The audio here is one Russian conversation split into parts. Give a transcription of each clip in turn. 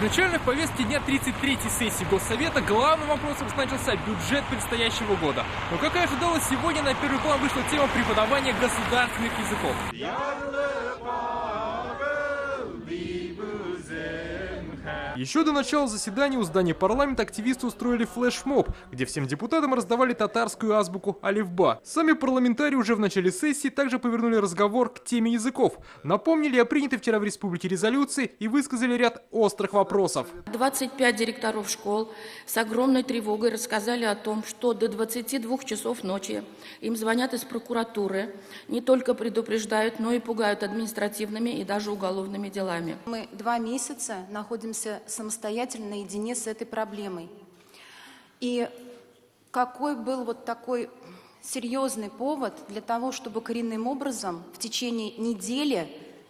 Изначально в повестке дня 33-й сессии Госсовета главным вопросом значился бюджет предстоящего года. Но, как и ожидалось, сегодня на первый план вышла тема преподавания государственных языков. Еще до начала заседания у здания парламента активисты устроили флешмоб, где всем депутатам раздавали татарскую азбуку алифба. Сами парламентарии уже в начале сессии также повернули разговор к теме языков. Напомнили о принятой вчера в республике резолюции и высказали ряд острых вопросов. 25 директоров школ с огромной тревогой рассказали о том, что до 22 часов ночи им звонят из прокуратуры, не только предупреждают, но и пугают административными и даже уголовными делами. Мы 2 месяца находимся самостоятельно наедине с этой проблемой. И какой был вот такой серьезный повод для того, чтобы коренным образом в течение недели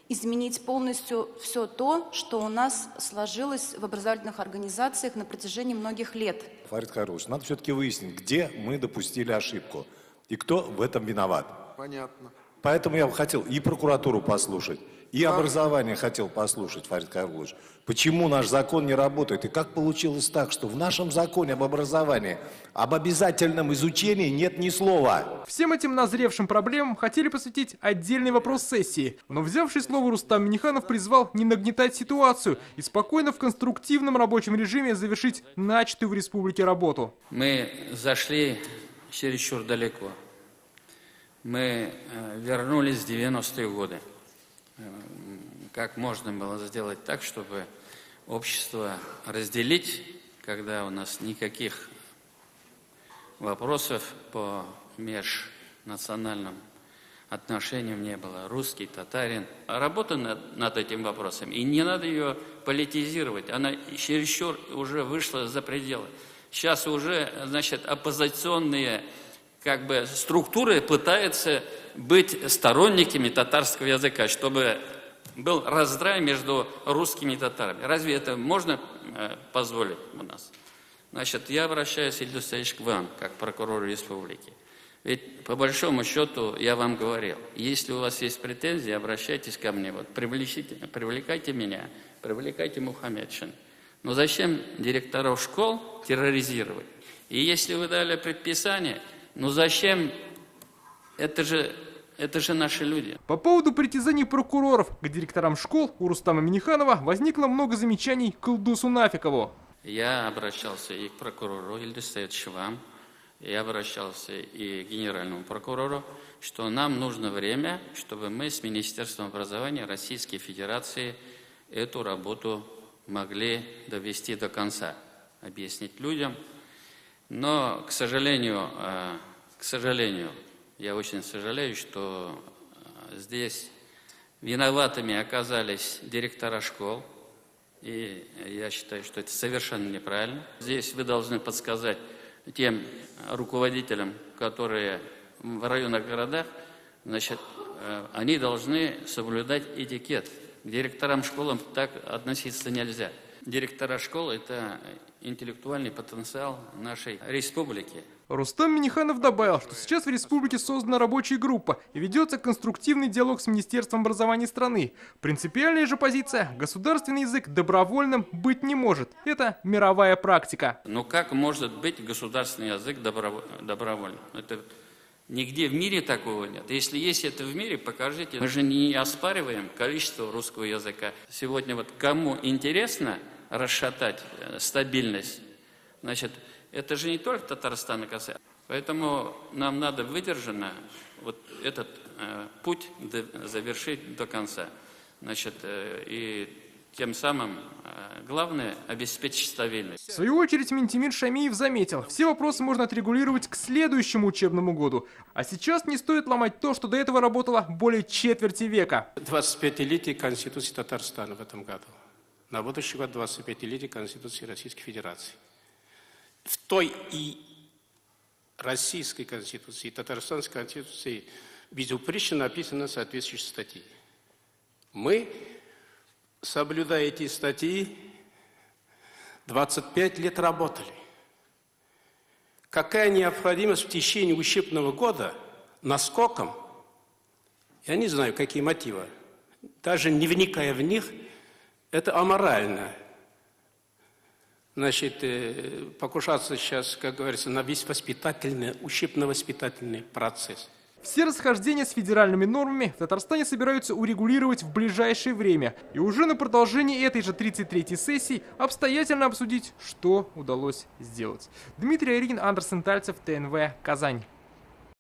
изменить полностью все то, что у нас сложилось в образовательных организациях на протяжении многих лет. Фарид Хайруллович, надо все-таки выяснить, где мы допустили ошибку и кто в этом виноват. Понятно. Поэтому я бы хотел и прокуратуру послушать, и образование хотел послушать, Фарид Хайруллович. Почему наш закон не работает? И как получилось так, что в нашем законе об образовании, об обязательном изучении нет ни слова? Всем этим назревшим проблемам хотели посвятить отдельный вопрос сессии. Но взявший слово Рустам Минниханов призвал не нагнетать ситуацию и спокойно в конструктивном рабочем режиме завершить начатую в республике работу. Мы зашли чересчур далеко. Мы вернулись в 90-е годы. Как можно было сделать так, чтобы общество разделить, когда у нас никаких вопросов по межнациональным отношениям не было. Русский, татарин. Работа над этим вопросом, и не надо ее политизировать. Она чересчур уже вышла за пределы. Сейчас уже, значит, оппозиционные структуры пытаются быть сторонниками татарского языка, чтобы был раздрай между русскими и татарами. Разве это можно позволить у нас? Значит, я обращаюсь, Ильдус Саидович, к вам, как прокурору республики. Ведь, по большому счету, я вам говорил, если у вас есть претензии, обращайтесь ко мне, вот, привлекайте меня, привлекайте Мухаммедшин. Но зачем директоров школ терроризировать? И если вы дали предписание, ну зачем? Это же наши люди. По поводу притязаний прокуроров к директорам школ у Рустама Минниханова возникло много замечаний к Илдусу Нафикову. Я обращался и к прокурору Ильдус Саидовичу вам, я обращался и к генеральному прокурору, что нам нужно время, чтобы мы с Министерством образования Российской Федерации эту работу могли довести до конца, объяснить людям. Но, к сожалению, я очень сожалею, что здесь виноватыми оказались директора школ, и я считаю, что это совершенно неправильно. Здесь вы должны подсказать тем руководителям, которые в районных городах, значит, они должны соблюдать этикет. К директорам школ так относиться нельзя. Директора школ – это интеллектуальный потенциал нашей республики. Рустам Минниханов добавил, что сейчас в республике создана рабочая группа и ведется конструктивный диалог с Министерством образования страны. Принципиальная же позиция – государственный язык добровольным быть не может. Это мировая практика. Но как может быть государственный язык добровольным? Это нигде в мире такого нет. Если есть это в мире, покажите. Мы же не оспариваем количество русского языка. Сегодня вот кому интересно расшатать стабильность, значит, это же не только Татарстана касается. Поэтому нам надо выдержанно вот этот путь завершить до конца. Значит, и тем самым главное – обеспечить стабильность. В свою очередь Ментимир Шамиев заметил, все вопросы можно отрегулировать к следующему учебному году. А сейчас не стоит ломать то, что до этого работало более четверти века. 25-летие Конституции Татарстана в этом году. На будущий год 25-летие Конституции Российской Федерации. В той и Российской Конституции, и Татарстанской Конституции безупречно написаны соответствующие статьи. Мы, соблюдая эти статьи, 25 лет работали. Какая необходимость в течение учебного года наскоком, я не знаю, какие мотивы, даже не вникая в них, это аморально. значит, покушаться сейчас, как говорится, на весь воспитательный, учебно-воспитательный процесс. Все расхождения с федеральными нормами в Татарстане собираются урегулировать в ближайшее время. И уже на продолжении этой же 33-й сессии обстоятельно обсудить, что удалось сделать. Дмитрий Арин, Андерсен Тальцев, ТНВ, Казань.